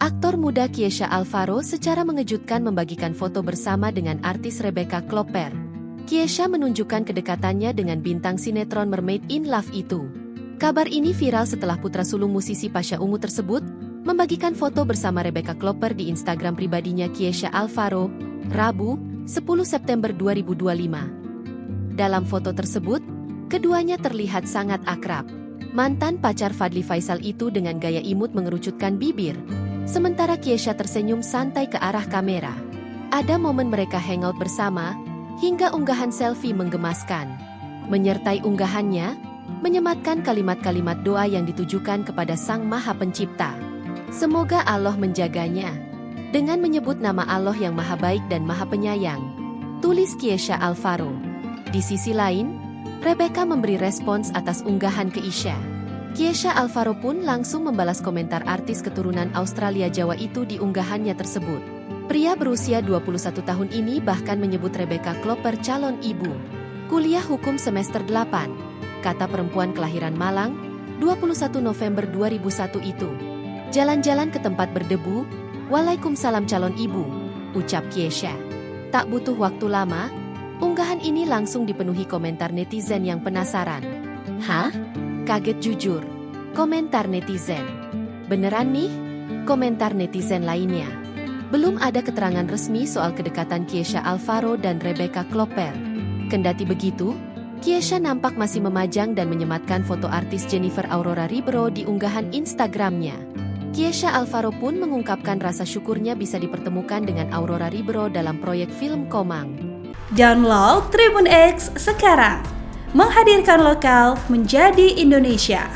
Aktor muda Kiesha Alvaro secara mengejutkan membagikan foto bersama dengan artis Rebecca Klopper. Kiesha menunjukkan kedekatannya dengan bintang sinetron Mermaid in Love itu. Kabar ini viral setelah putra sulung musisi Pasha Ungu tersebut membagikan foto bersama Rebecca Klopper di Instagram pribadinya Kiesha Alvaro, Rabu, 10 September 2025. Dalam foto tersebut, keduanya terlihat sangat akrab. Mantan pacar Fadly Faisal itu dengan gaya imut mengerucutkan bibir, sementara Kiesha tersenyum santai ke arah kamera. Ada momen mereka hangout bersama, hingga unggahan selfie menggemaskan. Menyertai unggahannya, menyematkan kalimat-kalimat doa yang ditujukan kepada Sang Maha Pencipta. Semoga Allah menjaganya. Dengan menyebut nama Allah yang Maha Baik dan Maha Penyayang, tulis Kiesha Alvaro. Di sisi lain, Rebecca memberi respons atas unggahan Kiesha. Kiesha Alvaro pun langsung membalas komentar artis keturunan Australia Jawa itu di unggahannya tersebut. Pria berusia 21 tahun ini bahkan menyebut Rebecca Klopper calon ibu. Kuliah hukum semester 8, kata perempuan kelahiran Malang, 21 November 2001 itu. Jalan-jalan ke tempat berdebu, Waalaikumsalam calon ibu, ucap Kiesha. Tak butuh waktu lama, unggahan ini langsung dipenuhi komentar netizen yang penasaran. Hah? Kaget jujur, komentar netizen. Beneran nih? Komentar netizen lainnya. Belum ada keterangan resmi soal kedekatan Kiesha Alvaro dan Rebecca Klopper. Kendati begitu, Kiesha nampak masih memajang dan menyematkan foto artis Jennifer Aurora Ribeiro di unggahan Instagramnya. Kiesha Alvaro pun mengungkapkan rasa syukurnya bisa dipertemukan dengan Aurora Ribeiro dalam proyek film Komang. Download Tribun X sekarang, menghadirkan lokal menjadi Indonesia.